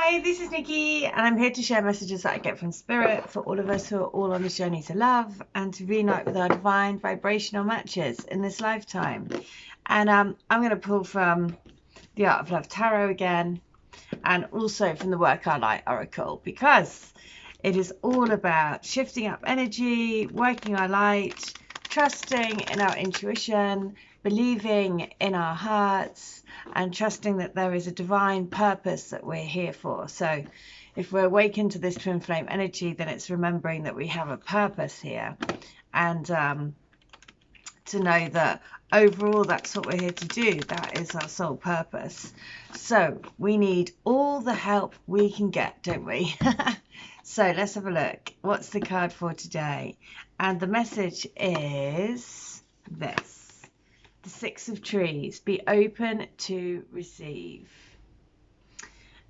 Hi, this is Nikki, and I'm here to share messages that I get from Spirit for all of us who are all on this journey to love and to reunite with our divine vibrational matches in this lifetime. And I'm going to pull from the Art of Love Tarot again, and also from the Work Our Light Oracle, because it is all about shifting up energy, working our light, trusting in our intuition, believing in our hearts, and trusting that there is a divine purpose that we're here for. So if we're awakened to this twin flame energy, then it's remembering that we have a purpose here, and to know that overall that's what we're here to do. That is our sole purpose. So we need all the help we can get, don't we? So let's have a look. What's the card for today? And the message is this. The Six of Trees. Be open to receive.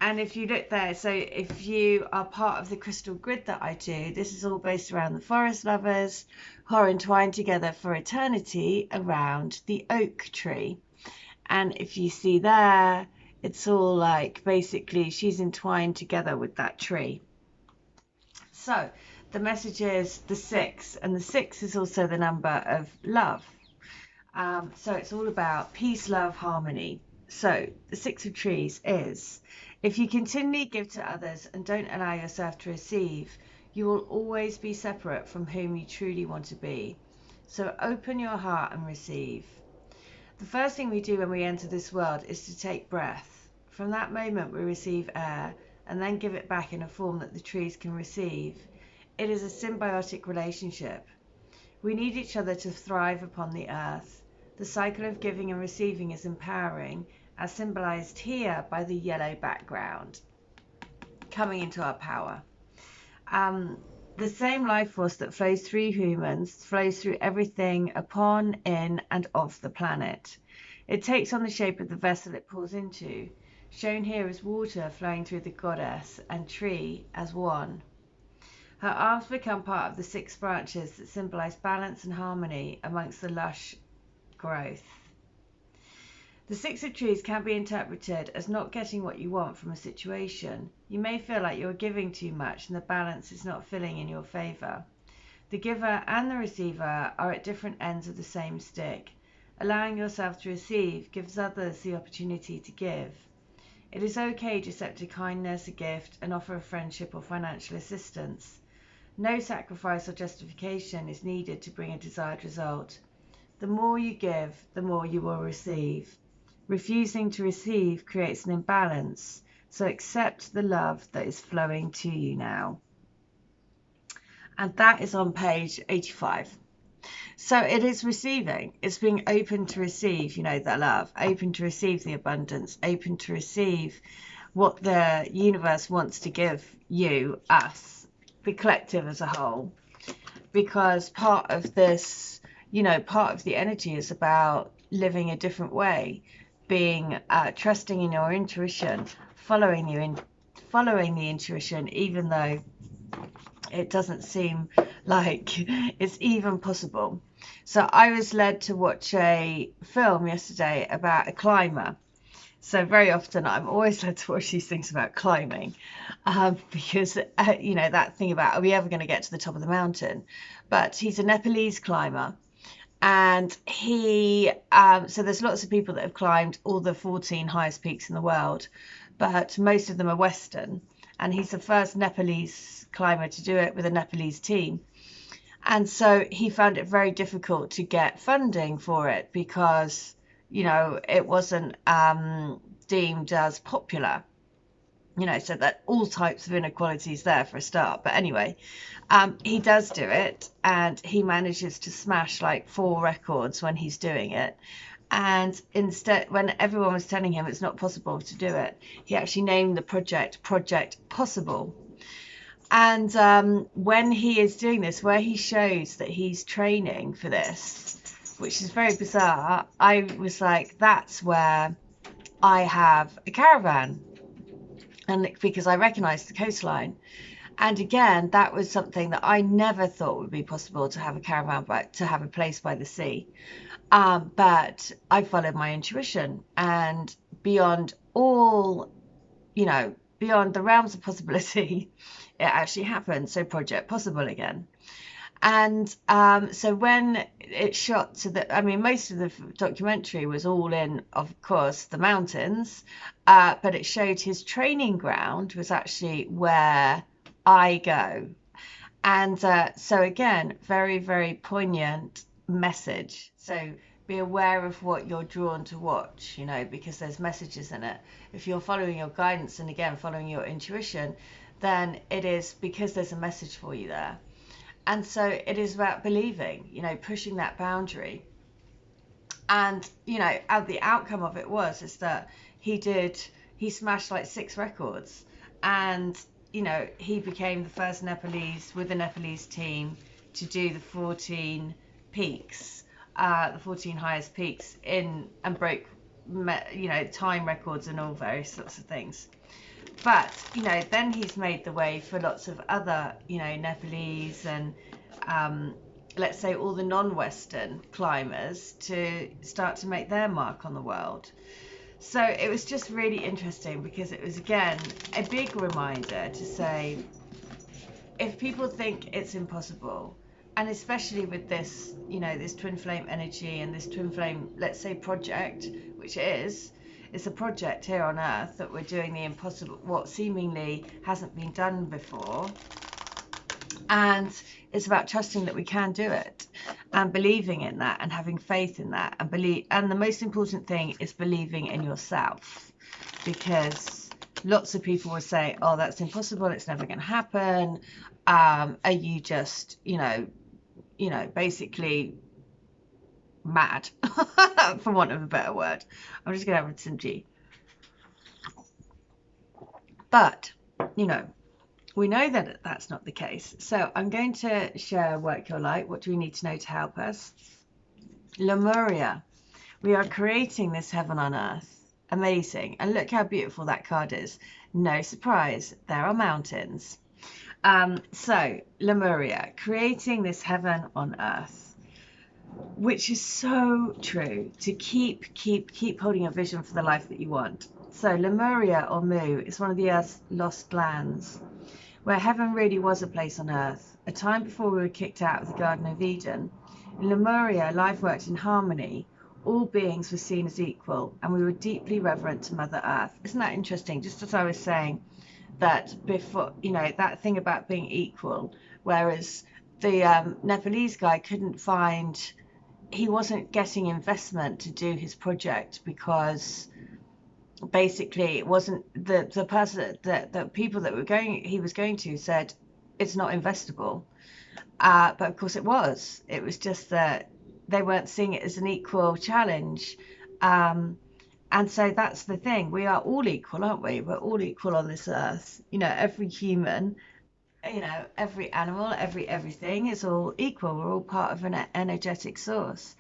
And if you look there, so if you are part of the crystal grid that I do, this is all based around the forest lovers who are entwined together for eternity around the oak tree. And if you see there, it's all like basically she's entwined together with that tree. So the message is the 6, and the 6 is also the number of love. So it's all about peace, love, harmony. So the 6 of Trees is, if you continually give to others and don't allow yourself to receive, you will always be separate from whom you truly want to be. So open your heart and receive. The first thing we do when we enter this world is to take breath. From that moment we receive air and then give it back in a form that the trees can receive. It is a symbiotic relationship. We need each other to thrive upon the earth. The cycle of giving and receiving is empowering, as symbolized here by the yellow background, coming into our power. The same life force that flows through humans flows through everything upon, in, and of the planet. It takes on the shape of the vessel it pours into, shown here as water flowing through the goddess and tree as one. Her arms become part of the 6 branches that symbolize balance and harmony amongst the lush growth. The 6 of Trees can be interpreted as not getting what you want from a situation. You may feel like you're giving too much and the balance is not filling in your favor. The giver and the receiver are at different ends of the same stick. Allowing yourself to receive gives others the opportunity to give. It is okay to accept a kindness, a gift, an offer of friendship or financial assistance. No sacrifice or justification is needed to bring a desired result. The more you give, the more you will receive. Refusing to receive creates an imbalance, so accept the love that is flowing to you now. And that is on page 85. So it is receiving. It's being open to receive, you know, the love, open to receive the abundance, open to receive what the universe wants to give you, us, the collective as a whole. Because part of this, you know, part of the energy is about living a different way, being trusting in your intuition, following the intuition, even though it doesn't seem like it's even possible. So I was led to watch a film yesterday about a climber. So very often I'm always led to watch these things about climbing, because, you know, that thing about, are we ever going to get to the top of the mountain? But he's a Nepalese climber. And he, so there's lots of people that have climbed all the 14 highest peaks in the world, but most of them are Western. And he's the first Nepalese climber to do it with a Nepalese team. And so he found it very difficult to get funding for it because, you know, it wasn't deemed as popular, you know, so that all types of inequalities there for a start. But anyway, he does do it, and he manages to smash like 4 records when he's doing it. And instead, when everyone was telling him it's not possible to do it, he actually named the project Project Possible. And when he is doing this, where he shows that he's training for this, which is very bizarre, I was like, that's where I have a caravan. And because I recognized the coastline. And again, that was something that I never thought would be possible, to have a caravan, but to have a place by the sea. But I followed my intuition, and beyond all, you know, beyond the realms of possibility, it actually happened. So Project Possible again. And so when it shot to the, I mean, most of the documentary was all in, of course, the mountains, but it showed his training ground was actually where I go. And so again, very, very poignant message. So be aware of what you're drawn to watch, you know, because there's messages in it. If you're following your guidance and again, following your intuition, then it is because there's a message for you there. And so it is about believing, you know, pushing that boundary. And, you know, the outcome of it is that he smashed like 6 records. And, you know, he became the first Nepalese with the Nepalese team to do the 14 peaks, the 14 highest peaks and broke, you know, time records and all various sorts of things. But, you know, then he's made the way for lots of other, you know, Nepalese and, let's say, all the non-Western climbers to start to make their mark on the world. So it was just really interesting because it was, again, a big reminder to say, if people think it's impossible, and especially with this, you know, this twin flame energy and this twin flame, let's say, project, which it's a project here on Earth that we're doing the impossible, what seemingly hasn't been done before. And it's about trusting that we can do it and believing in that and having faith in that and the most important thing is believing in yourself, because lots of people will say, oh, that's impossible, it's never going to happen. Are you just, you know, basically mad, for want of a better word. I'm just going to have some tea. But, you know, we know that that's not the case. So I'm going to share Work Your Light. What do we need to know to help us? Lemuria. We are creating this heaven on earth. Amazing. And look how beautiful that card is. No surprise, there are mountains. So Lemuria, creating this heaven on earth, which is so true, to keep holding a vision for the life that you want. So Lemuria, or Mu, is one of the Earth's lost lands, where heaven really was a place on earth, a time before we were kicked out of the Garden of Eden. In Lemuria, life worked in harmony. All beings were seen as equal, and we were deeply reverent to Mother Earth. Isn't that interesting? Just as I was saying, that before, you know, that thing about being equal, whereas the Nepalese guy couldn't find, he wasn't getting investment to do his project because basically it wasn't the person that the people that he was going to said it's not investable, but of course it was just that they weren't seeing it as an equal challenge. And so that's the thing, we are all equal, aren't we? We're all equal on this earth, you know, every human, you know, every animal, everything is all equal. We're all part of an energetic source.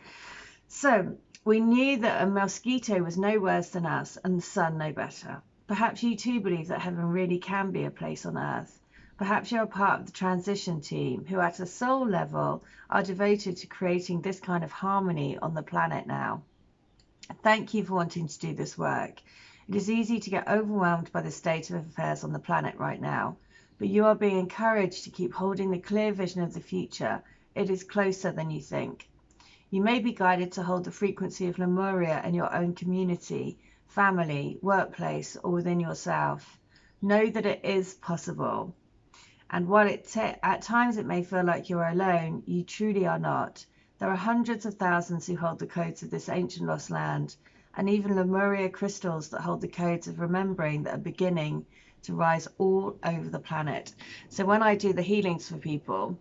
So we knew that a mosquito was no worse than us and the sun no better. Perhaps you too believe that heaven really can be a place on earth. Perhaps you're part of the transition team who at a soul level are devoted to creating this kind of harmony on the planet now. Thank you for wanting to do this work. It is easy to get overwhelmed by the state of affairs on the planet right now, but you are being encouraged to keep holding the clear vision of the future. It is closer than you think. You may be guided to hold the frequency of Lemuria in your own community, family, workplace, or within yourself. Know that it is possible. And while at times it may feel like you're alone, you truly are not. There are hundreds of thousands who hold the codes of this ancient lost land, and even Lemuria crystals that hold the codes of remembering that are beginning to rise all over the planet. So when I do the healings for people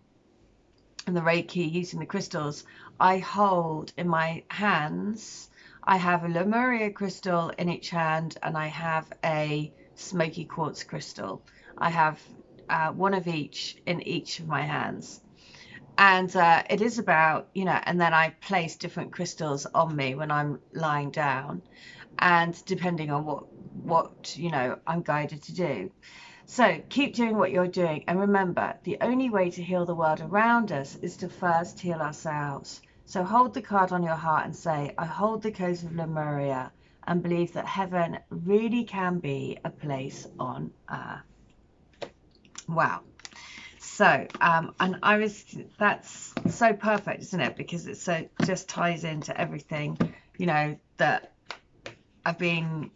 and the Reiki using the crystals, I hold in my hands, I have a Lemuria crystal in each hand and I have a smoky quartz crystal. I have one of each in each of my hands. And it is about, you know, and then I place different crystals on me when I'm lying down, and depending on what you know, I'm guided to do. So keep doing what you're doing, and remember, the only way to heal the world around us is to first heal ourselves. So hold the card on your heart and say, I hold the codes of Lemuria, and believe that heaven really can be a place on earth. Wow. So, and that's so perfect, isn't it? Because it so just ties into everything, you know, that I've been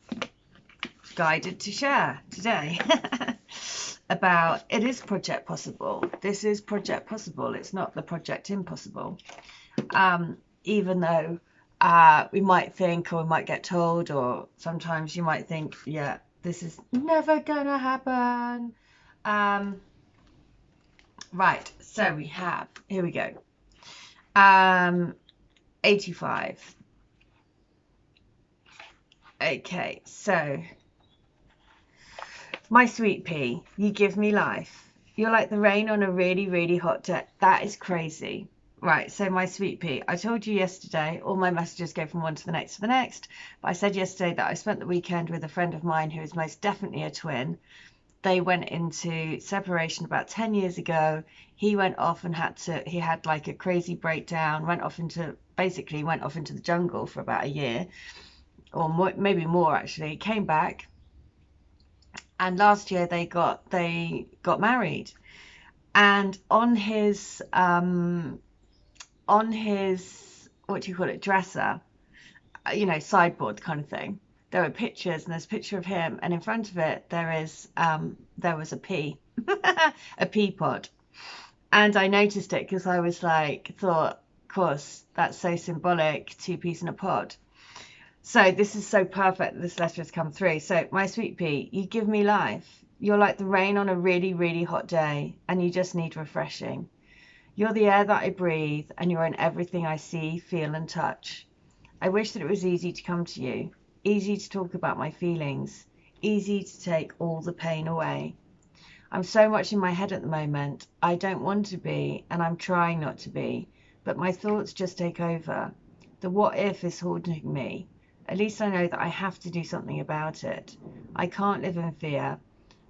guided to share today about. It is Project Possible. This is Project Possible. It's not the Project Impossible. Even though we might think, or we might get told, or sometimes you might think, yeah, this is never gonna happen. Right, so we have, here we go, 85. Okay, so, my sweet pea, you give me life. You're like the rain on a really, really hot day. That is crazy. Right, so my sweet pea, I told you yesterday, all my messages go from one to the next to the next, but I said yesterday that I spent the weekend with a friend of mine who is most definitely a twin. They went into separation about 10 years ago. He went off and he had like a crazy breakdown, went off into the jungle for about a year, or more, maybe more actually. Came back, and last year they got married. And on his what do you call it, dresser, you know, sideboard kind of thing, there were pictures, and there's a picture of him, and in front of it there was a pea, a pea pod. And I noticed it because I was like, thought, of course, that's so symbolic, 2 peas in a pod. So this is so perfect that this letter has come through. So, my sweet pea, you give me life. You're like the rain on a really, really hot day, and you just need refreshing. You're the air that I breathe, and you're in everything I see, feel, and touch. I wish that it was easy to come to you, easy to talk about my feelings, easy to take all the pain away. I'm so much in my head at the moment. I don't want to be, and I'm trying not to be, but my thoughts just take over. The what if is haunting me. At least I know that I have to do something about it. I can't live in fear.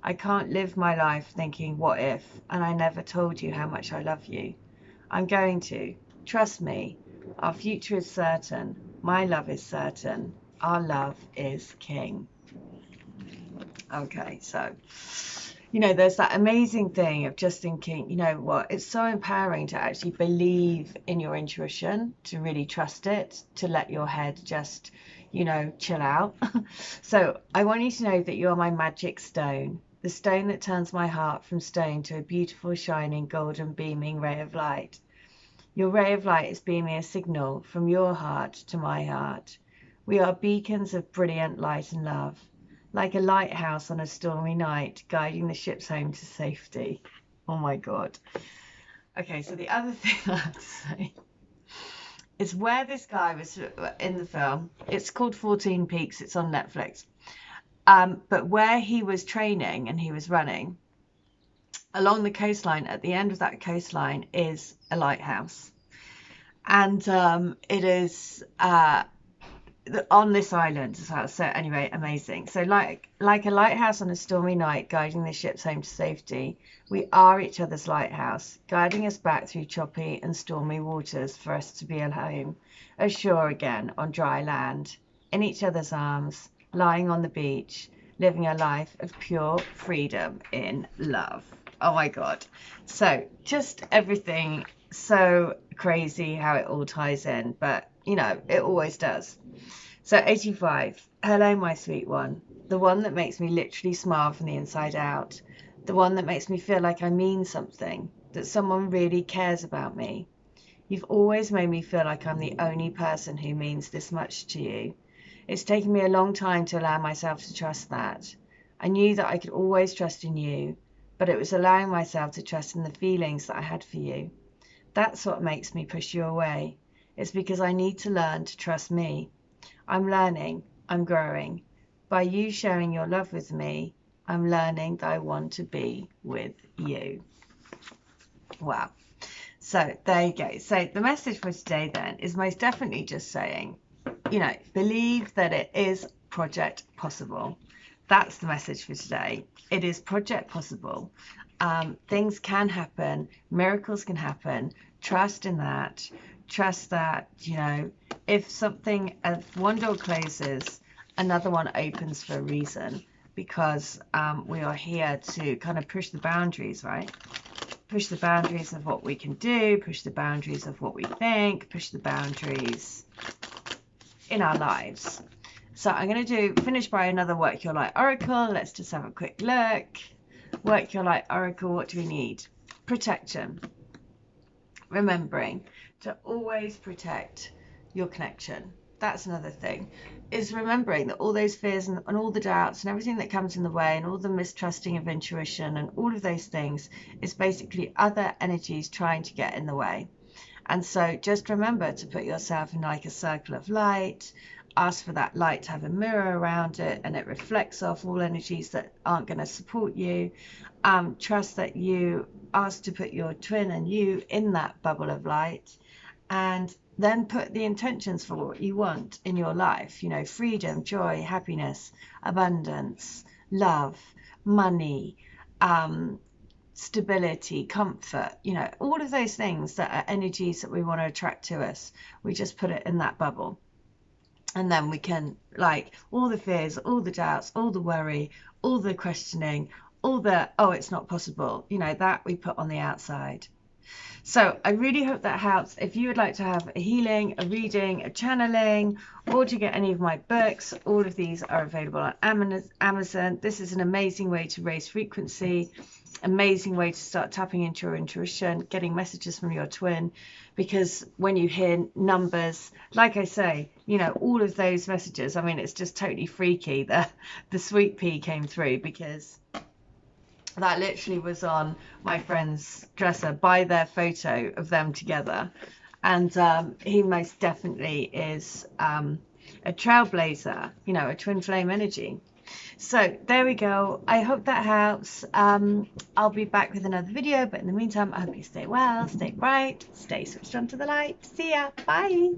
I can't live my life thinking what if, and I never told you how much I love you. I'm going to. Trust me. Our future is certain. My love is certain. Our love is king. Okay, so, you know, there's that amazing thing of just thinking, you know what, it's so empowering to actually believe in your intuition, to really trust it, to let your head just, you know, chill out. So I want you to know that you're my magic stone, the stone that turns my heart from stone to a beautiful, shining, golden, beaming ray of light. Your ray of light is beaming a signal from your heart to my heart. We are beacons of brilliant light and love, like a lighthouse on a stormy night, guiding the ships home to safety. Oh my God. Okay, so the other thing I have to say is where this guy was in the film. It's called 14 Peaks. It's on Netflix. But where he was training and he was running, along the coastline, at the end of that coastline is a lighthouse. And it is on this island as well. So anyway, amazing. So like a lighthouse on a stormy night, guiding the ships home to safety, we are each other's lighthouse, guiding us back through choppy and stormy waters for us to be at home, ashore again on dry land, in each other's arms, lying on the beach, living a life of pure freedom in love. Oh my God. So just everything so crazy how it all ties in, but you know, it always does. So 85. Hello, my sweet one. The one that makes me literally smile from the inside out. The one that makes me feel like I mean something, that someone really cares about me. You've always made me feel like I'm the only person who means this much to you. It's taken me a long time to allow myself to trust that. I knew that I could always trust in you, but it was allowing myself to trust in the feelings that I had for you. That's what makes me push you away. It's because I need to learn to trust me. I'm learning, I'm growing. By you sharing your love with me, I'm learning that I want to be with you. Wow. So there you go. So the message for today then is most definitely just saying, you know, believe that it is Project Possible. That's the message for today. It is Project Possible. Things can happen. Miracles can happen. Trust in that. Trust that, you know, if one door closes another one opens for a reason, because we are here to kind of push the boundaries, right? Push the boundaries of what we can do, push the boundaries of what we think, push the boundaries in our lives. So I'm going to finish by another Work Your Light Oracle. Let's just have a quick look. Work Your Light Oracle, what do we need? Protection. Remembering to always protect your connection. That's another thing, is remembering that all those fears and all the doubts and everything that comes in the way and all the mistrusting of intuition and all of those things is basically other energies trying to get in the way. And so just remember to put yourself in like a circle of light. Ask for that light to have a mirror around it, and it reflects off all energies that aren't going to support you. Trust that you ask to put your twin and you in that bubble of light, and then put the intentions for what you want in your life. You know, freedom, joy, happiness, abundance, love, money, stability, comfort, you know, all of those things that are energies that we want to attract to us. We just put it in that bubble. And then we can, like, all the fears, all the doubts, all the worry, all the questioning, all the, oh, it's not possible, you know, that we put on the outside. So I really hope that helps. If you would like to have a healing, a reading, a channeling, or to get any of my books, all of these are available on Amazon. This is an amazing way to raise frequency, amazing way to start tapping into your intuition, getting messages from your twin, because when you hear numbers, like I say, you know, all of those messages, I mean, it's just totally freaky that the sweet pea came through, because that literally was on my friend's dresser by their photo of them together. And he most definitely is a trailblazer, you know, a twin flame energy. So there we go. I hope that helps. I'll be back with another video, but in the meantime, I hope you stay well, stay bright, stay switched on to the light. See ya. Bye.